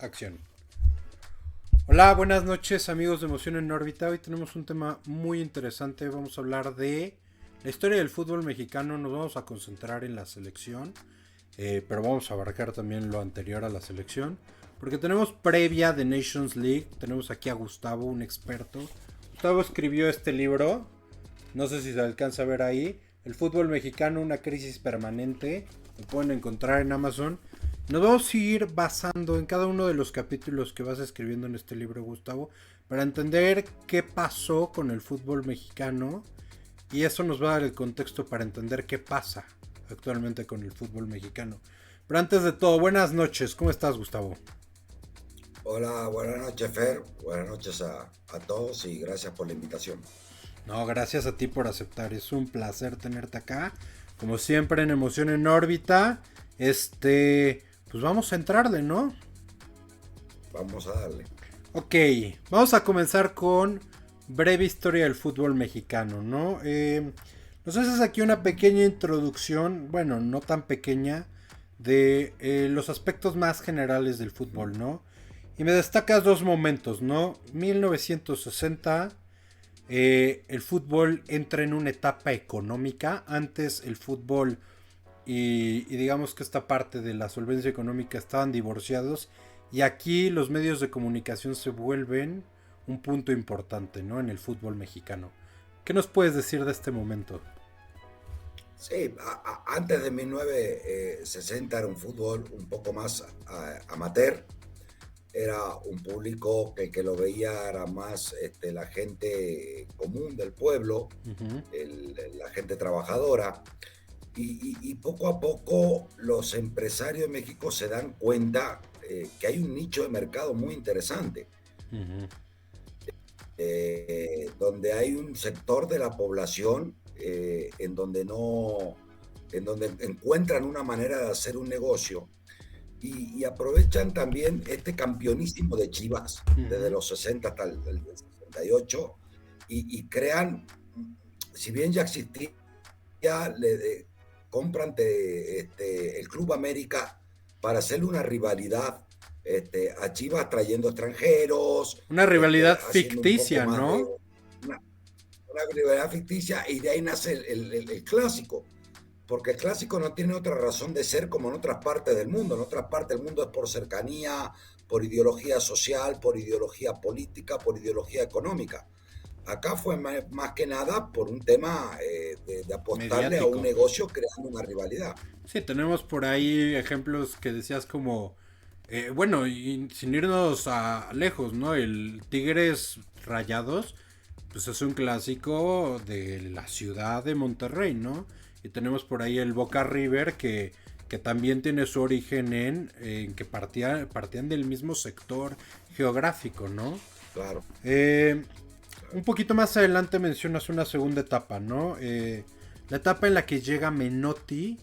Acción. Hola, buenas noches amigos de Emoción en órbita. Hoy tenemos un tema muy interesante. Vamos a hablar de la historia del fútbol mexicano. Nos vamos a concentrar en la selección, pero vamos a abarcar también lo anterior a la selección. Porque tenemos previa de Nations League. Tenemos aquí a Gustavo, un experto. Gustavo escribió este libro. No sé si se alcanza a ver ahí. El fútbol mexicano, una crisis permanente. Lo pueden encontrar en Amazon. Nos vamos a ir basando en cada uno de los capítulos que vas escribiendo en este libro, Gustavo, para entender qué pasó con el fútbol mexicano, y eso nos va a dar el contexto para entender qué pasa actualmente con el fútbol mexicano. Pero antes de todo, buenas noches. ¿Cómo estás, Gustavo? Hola, buenas noches, Fer. Buenas noches a todos y gracias por la invitación. No, gracias a ti por aceptar. Es un placer tenerte acá. Como siempre en Emoción en órbita. Pues vamos a entrarle, ¿no? Vamos a darle. Ok, vamos a comenzar con breve historia del fútbol mexicano, ¿no? Nos haces aquí una pequeña introducción, bueno, no tan pequeña, de los aspectos más generales del fútbol, ¿no? Y me destacas dos momentos, ¿no? 1960, el fútbol entra en una etapa económica. Antes el fútbol y digamos que esta parte de la solvencia económica estaban divorciados, y aquí los medios de comunicación se vuelven un punto importante, ¿no? En el fútbol mexicano. ¿Qué nos puedes decir de este momento? Sí, antes de 1960 era un fútbol un poco más amateur. Era un público que el que lo veía era más la gente común del pueblo, Uh-huh. la gente trabajadora. Y poco a poco los empresarios de México se dan cuenta que hay un nicho de mercado muy interesante, Uh-huh. donde hay un sector de la población en donde no, en donde encuentran una manera de hacer un negocio y aprovechan también este campeonísimo de Chivas desde Uh-huh. los 60 hasta el 68 y crean, si bien ya existía, compran el Club América para hacerle una rivalidad a Chivas trayendo extranjeros, Una rivalidad haciendo un poco ficticia, más de ¿no? una rivalidad ficticia y de ahí nace el clásico, porque el clásico no tiene otra razón de ser como en otras partes del mundo. En otras partes del mundo es por cercanía, por ideología social, por ideología política, por ideología económica. Acá fue más que nada por un tema de apostarle a un Mediático. negocio creando una rivalidad. Sí, tenemos por ahí ejemplos que decías como, bueno, y sin irnos a lejos, ¿no? El Tigres Rayados, pues es un clásico de la ciudad de Monterrey, ¿no? Y tenemos por ahí el Boca River que también tiene su origen en que partían del mismo sector geográfico, ¿no? Claro, Eh, un claro. poquito más adelante mencionas una segunda etapa, ¿no? La etapa en la que llega Menotti,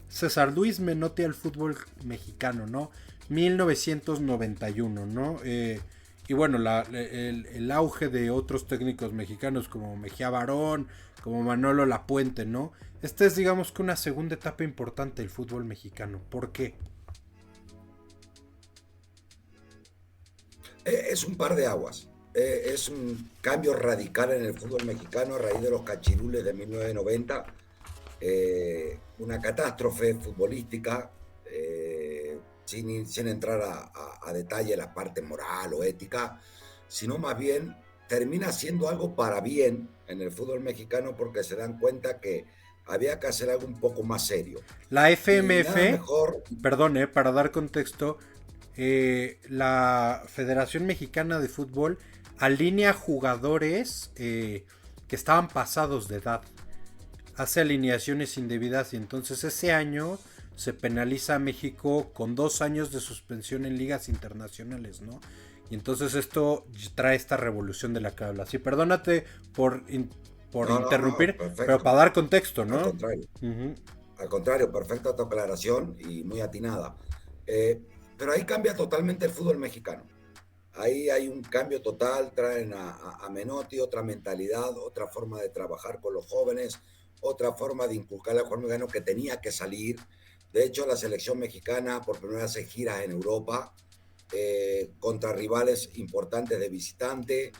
César Luis Menotti al fútbol mexicano, ¿no? 1991, ¿no? Y bueno, el auge de otros técnicos mexicanos como Mejía Barón, como Manolo Lapuente, ¿no? Esta es, digamos, que una segunda etapa importante del fútbol mexicano. ¿Por qué? Es un par de aguas. Es un cambio radical en el fútbol mexicano a raíz de los cachirules de 1990. Una catástrofe futbolística, sin entrar a detalle la parte moral o ética, sino más bien termina siendo algo para bien en el fútbol mexicano porque se dan cuenta que había que hacer algo un poco más serio. La Y nada FMF, mejor, perdón, para dar contexto, la Federación Mexicana de Fútbol alinea jugadores que estaban pasados de edad. Hace alineaciones indebidas, y entonces ese año se penaliza a México con 2 años de suspensión en ligas internacionales, ¿no? Y entonces esto trae esta revolución de la que hablas. Y perdónate por no, no, no, interrumpir, pero perfecto, para dar contexto, al ¿no? contrario. Uh-huh. Al contrario, perfecta tu aclaración y muy atinada. Pero ahí cambia totalmente el fútbol mexicano. Ahí hay un cambio total, traen a Menotti otra mentalidad, otra forma de trabajar con los jóvenes, otra forma de inculcar al jugador mexicano que tenía que salir. De hecho, la selección mexicana por primera vez hace giras en Europa contra rivales importantes de visitante.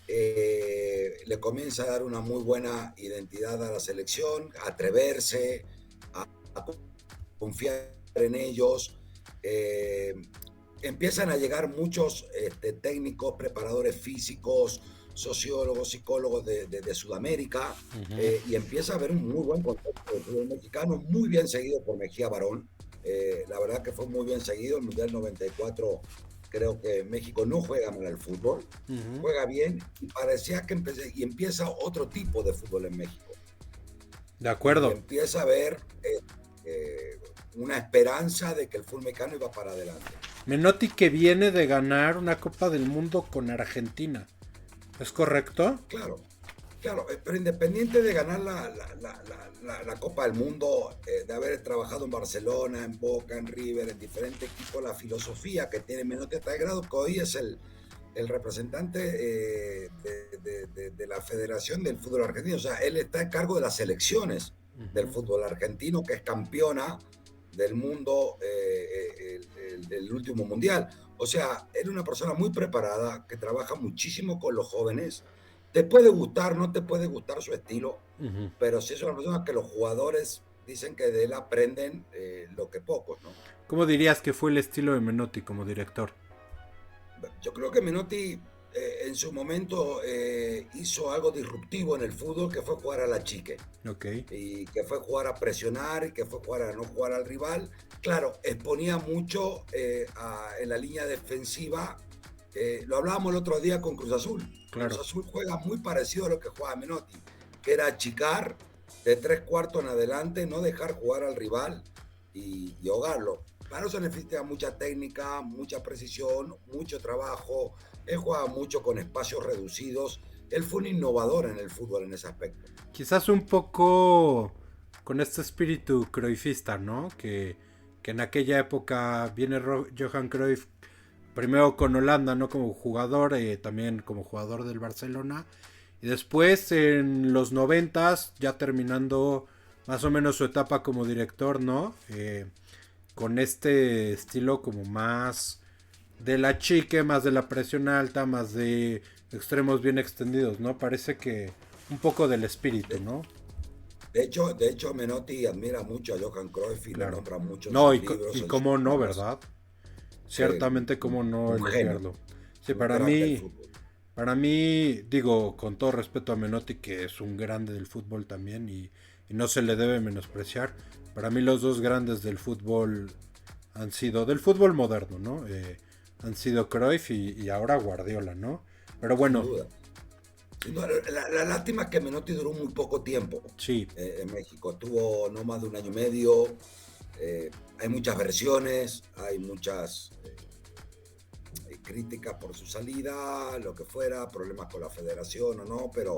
Le comienza a dar una muy buena identidad a la selección, a atreverse, a confiar en ellos. Empiezan a llegar muchos técnicos, preparadores físicos, sociólogos, psicólogos de Sudamérica, y empieza a haber un muy buen concepto del fútbol mexicano, muy bien seguido por Mejía Barón. La verdad que fue muy bien seguido. El Mundial 94, creo que México no juega mal al fútbol, juega bien, y parecía que empieza otro tipo de fútbol en México. De acuerdo. Y empieza a haber una esperanza de que el fútbol mexicano iba para adelante. Menotti, que viene de ganar una Copa del Mundo con Argentina, ¿es correcto? Claro, pero independiente de ganar la Copa del Mundo, de haber trabajado en Barcelona, en Boca, en River, en diferentes equipos, la filosofía que tiene Menotti hasta el grado que hoy es el representante de la Federación del Fútbol Argentino. O sea, él está a cargo de las selecciones del fútbol argentino, que es campeona del mundo el último mundial. O sea, él es una persona muy preparada, que trabaja muchísimo con los jóvenes. Te puede gustar, no te puede gustar su estilo, pero sí es una persona que los jugadores dicen que de él aprenden lo que pocos, ¿no? ¿Cómo dirías que fue el estilo de Menotti como director? Yo creo que Menotti en su momento hizo algo disruptivo en el fútbol, que fue jugar a la chique. Okay. Y que fue jugar a presionar, y que fue jugar a no jugar al rival. Claro, exponía mucho en la línea defensiva. Lo hablábamos el otro día con Cruz Azul. Claro. Cruz Azul juega muy parecido a lo que juega Menotti, que era achicar de 3/4 en adelante, no dejar jugar al rival y ahogarlo. Para eso necesita mucha técnica, mucha precisión, mucho trabajo. Él juega mucho con espacios reducidos. Él fue un innovador en el fútbol en ese aspecto. Quizás un poco con este espíritu cruyffista, ¿no? Que en aquella época viene Johan Cruyff primero con Holanda, ¿no? Como jugador, también como jugador del Barcelona. Y después en los 90s, ya terminando más o menos su etapa como director, ¿no? Con este estilo como más de la chique, más de la presión alta, más de extremos bien extendidos, ¿no? Parece que un poco del espíritu, ¿no? De hecho, Menotti admira mucho a Johan Cruyff y lo nombra mucho en sus libros. Y cómo no, ¿verdad? Ciertamente, cómo no elogiarlo. Sí, para mí, digo, con todo respeto a Menotti, que es un grande del fútbol también, y no se le debe menospreciar. Para mí los dos grandes del fútbol han sido, del fútbol moderno, ¿no? Han sido Cruyff y ahora Guardiola, ¿no? Pero bueno. Sin duda. La lástima es que Menotti duró muy poco tiempo. Sí. En México. Estuvo no más de 1 año y medio. Hay muchas versiones, hay muchas críticas por su salida, lo que fuera, problemas con la federación o no, pero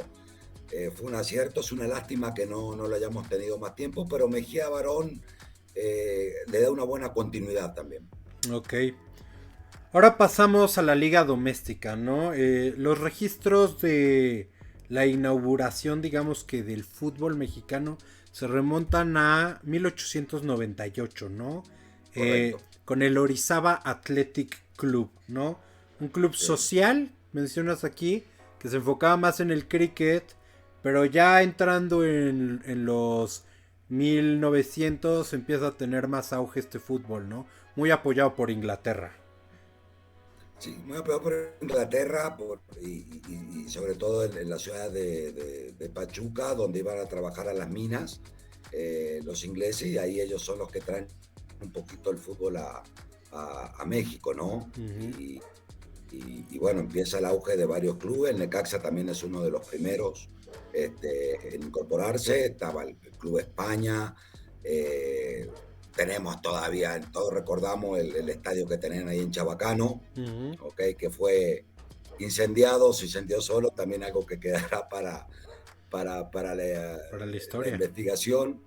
fue un acierto. Es una lástima que no lo hayamos tenido más tiempo, pero Mejía Barón le da una buena continuidad también. Ok. Ahora pasamos a la liga doméstica, ¿no? Los registros de la inauguración, digamos que del fútbol mexicano, se remontan a 1898, ¿no? Con el Orizaba Athletic Club, ¿no? Un club social, mencionas aquí, que se enfocaba más en el cricket, pero ya entrando en los 1900 empieza a tener más auge este fútbol, ¿no? Muy apoyado por Inglaterra. Sí, muy apoyado por Inglaterra y sobre todo en la ciudad de Pachuca, donde iban a trabajar a las minas los ingleses, y ahí ellos son los que traen un poquito el fútbol a México, ¿no? Y bueno, empieza el auge de varios clubes. El Necaxa también es uno de los primeros en incorporarse. Estaba el Club España. Tenemos todavía, todos recordamos el estadio que tenían ahí en Chabacano, okay, que fue incendiado, se incendió solo, también algo que quedará para la historia. La investigación,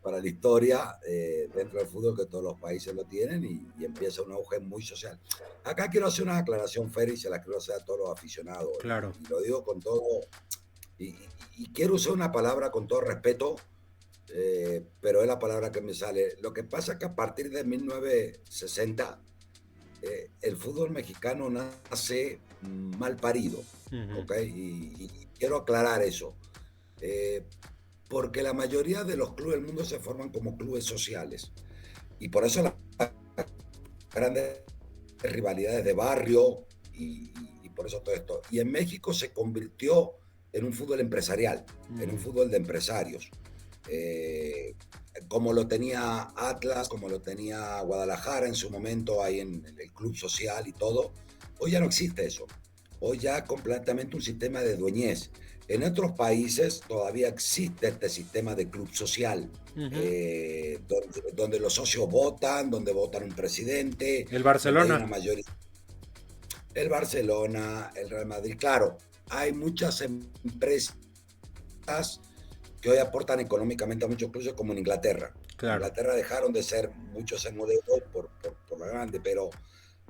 para la historia dentro del fútbol, que todos los países lo tienen, y empieza un auge muy social. Acá quiero hacer una aclaración, Fer, y se la quiero hacer a todos los aficionados. Claro. Y lo digo con todo, y quiero usar una palabra con todo respeto, pero es la palabra que me sale. Lo que pasa es que a partir de 1960 el fútbol mexicano nace mal parido, Ujú. ¿ok? Y quiero aclarar eso, eh, porque la mayoría de los clubes del mundo se forman como clubes sociales, y por eso las grandes rivalidades de barrio, y por eso todo esto. Y en México se convirtió en un fútbol empresarial, en un Ujú. fútbol de empresarios. Eh, Como lo tenía Atlas, como lo tenía Guadalajara en su momento, ahí en el club social y todo. Hoy ya no existe eso. Hoy ya completamente un sistema de dueñez. En otros países todavía existe este sistema de club social, Ujú. donde los socios votan, donde votan un presidente, El donde hay Barcelona. una mayoría. El Barcelona, el Real Madrid, claro, hay muchas empresas que hoy aportan económicamente a muchos clubes como en Inglaterra. En Claro. Inglaterra dejaron de ser muchos en modelo por la grande, pero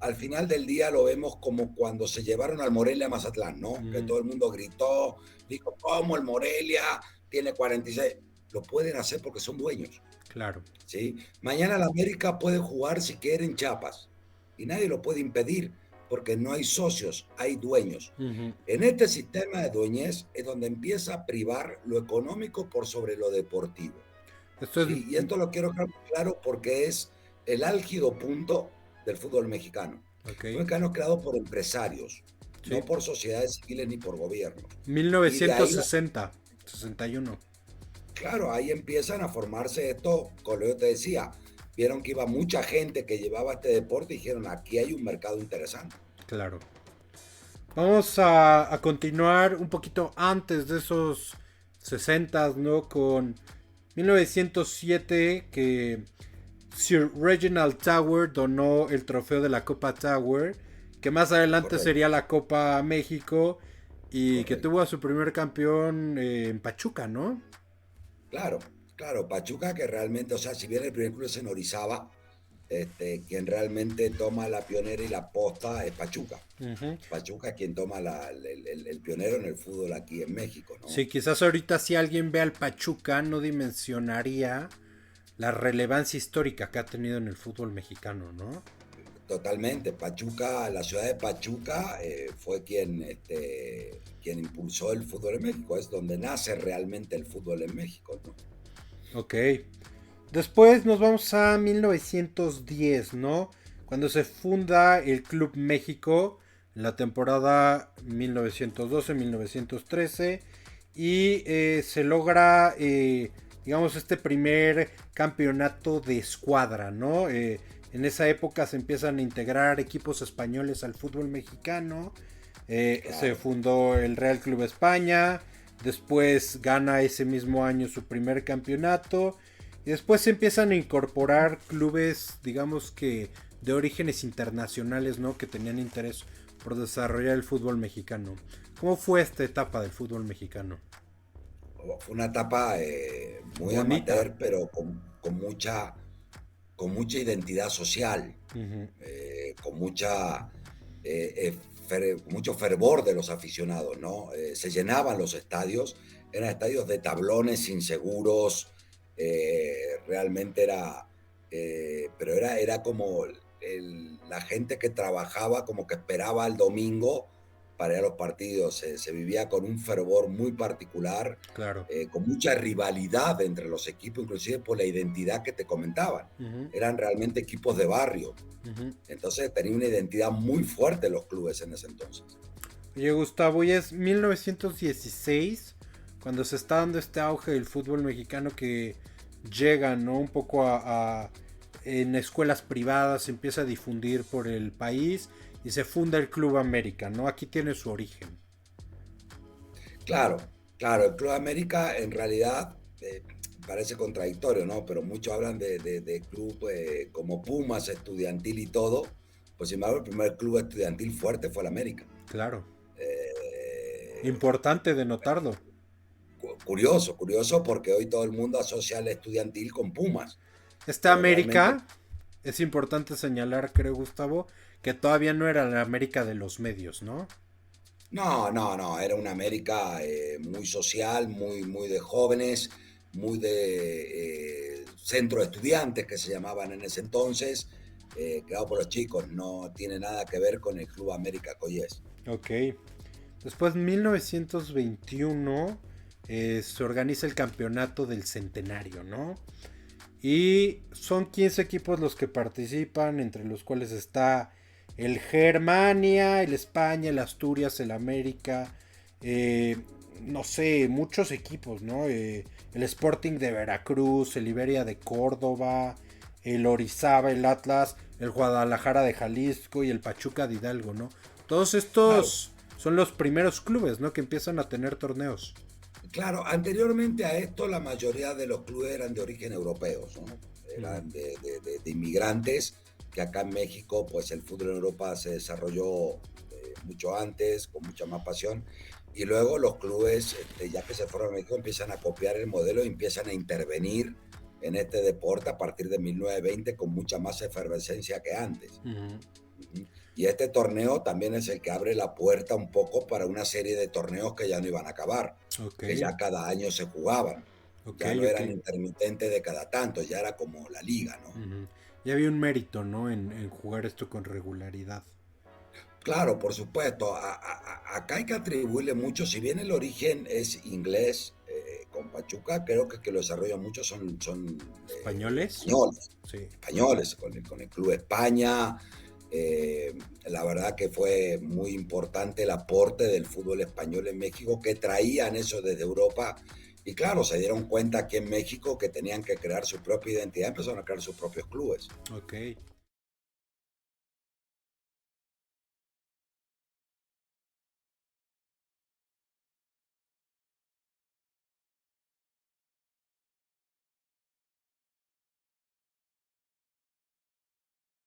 al final del día lo vemos como cuando se llevaron al Morelia a Mazatlán, ¿no? Que Ujú. todo el mundo gritó, dijo, ¿cómo el Morelia tiene 46? Lo pueden hacer porque son dueños, Claro. ¿sí? Mañana la América puede jugar si quiere en Chiapas y nadie lo puede impedir porque no hay socios, hay dueños. Ujú. En este sistema de dueñez es donde empieza a privar lo económico por sobre lo deportivo. Esto es. ¿Sí? Y esto lo quiero dejar claro porque es el álgido punto del fútbol mexicano. Ok. El fútbol mexicano es creado por empresarios, no Sí. por sociedades civiles ni por gobiernos. Y de ahí, 1960. 61. claro, ahí empiezan a formarse esto, como yo te decía, vieron que iba mucha gente que llevaba este deporte y dijeron, aquí hay un mercado interesante. Claro. Vamos a continuar un poquito antes de esos 60, ¿no? Con 1907, que Sir Reginald Tower donó el trofeo de la Copa Tower, que más adelante Correcto, sería la Copa México, y que correcto. tuvo a su primer campeón en Pachuca, ¿no? Claro, claro, Pachuca que realmente, o sea, si bien el primer club es en Orizaba, quien realmente toma la pionera y la posta es Pachuca. Ujú. Pachuca es quien toma el pionero en el fútbol aquí en México, ¿no? Sí, quizás ahorita si alguien ve al Pachuca no dimensionaría la relevancia histórica que ha tenido en el fútbol mexicano, ¿no? Totalmente. Pachuca, la ciudad de Pachuca fue quien impulsó el fútbol en México, es donde nace realmente el fútbol en México, ¿no? Ok. Después nos vamos a 1910, ¿no? Cuando se funda el Club México en la temporada 1912-1913 y se logra, digamos, este primer campeonato de escuadra, ¿no? En esa época se empiezan a integrar equipos españoles al fútbol mexicano. Se Claro. fundó el Real Club España. Después gana ese mismo año su primer campeonato. Y después se empiezan a incorporar clubes, digamos que de orígenes internacionales, ¿no? Que tenían interés por desarrollar el fútbol mexicano. ¿Cómo fue esta etapa del fútbol mexicano? Fue una etapa muy Bonita. amateur, pero con mucha identidad social, Ujú. con mucho fervor de los aficionados, ¿no? Se llenaban los estadios, eran estadios de tablones inseguros, realmente pero era como la gente que trabajaba como que esperaba el domingo para ir a los partidos, se vivía con un fervor muy particular, Claro. con mucha rivalidad entre los equipos, inclusive por la identidad que te comentaban. Ujú. Eran realmente equipos de barrio. Ujú. Entonces tenía una identidad muy fuerte los clubes en ese entonces. Oye, Gustavo, y es 1916 cuando se está dando este auge del fútbol mexicano que llega, ¿no? Un poco en escuelas privadas, se empieza a difundir por el país y se funda el Club América, ¿no? Aquí tiene su origen. Claro, claro, el Club América en realidad parece contradictorio, ¿no? Pero muchos hablan de club como Pumas, estudiantil y todo. Pues sin embargo, el primer club estudiantil fuerte fue el América. Claro. Eh, Importante de notarlo. Curioso, curioso porque hoy todo el mundo asocia al estudiantil con Pumas, Esta pero realmente América, es importante señalar, creo, Gustavo, que todavía no era la América de los medios, ¿no? no, no, no, era una América muy social, muy de jóvenes, muy de centro de estudiantes que se llamaban en ese entonces, creado por los chicos, no tiene nada que ver con el Club América Coyes. Ok. Después, en 1921, se organiza el campeonato del centenario, ¿no? Y son 15 equipos los que participan, entre los cuales está el Germania, el España, el Asturias, el América, no sé, muchos equipos, ¿no? El Sporting de Veracruz, el Iberia de Córdoba, el Orizaba, el Atlas, el Guadalajara de Jalisco y el Pachuca de Hidalgo, ¿no? Todos Claro, estos son los primeros clubes, ¿no? Que empiezan a tener torneos. claro, anteriormente a esto la mayoría de los clubes eran de origen europeo, ¿no? Mm. Eran de inmigrantes, que acá en México pues el fútbol en Europa se desarrolló mucho antes, con mucha más pasión, y luego los clubes, ya que se fueron a México, empiezan a copiar el modelo y empiezan a intervenir en este deporte a partir de 1920 con mucha más efervescencia que antes. Ujú. Y este torneo también es el que abre la puerta un poco para una serie de torneos que ya no iban a acabar, Ok, que ya cada año se jugaban. ok, Ya no ok. eran intermitentes de cada tanto, ya era como la liga, ¿no? Ujú. Ya había un mérito, ¿no? En jugar esto con regularidad. Claro, por supuesto. Acá hay que atribuirle mucho, si bien el origen es inglés, con Pachuca, creo que lo desarrollan mucho son ¿Españoles? españoles, Sí. españoles, con el Club España. La verdad que fue muy importante el aporte del fútbol español en México, que traían eso desde Europa. Y claro, se dieron cuenta aquí en México que tenían que crear su propia identidad, empezaron a crear sus propios clubes. Ok.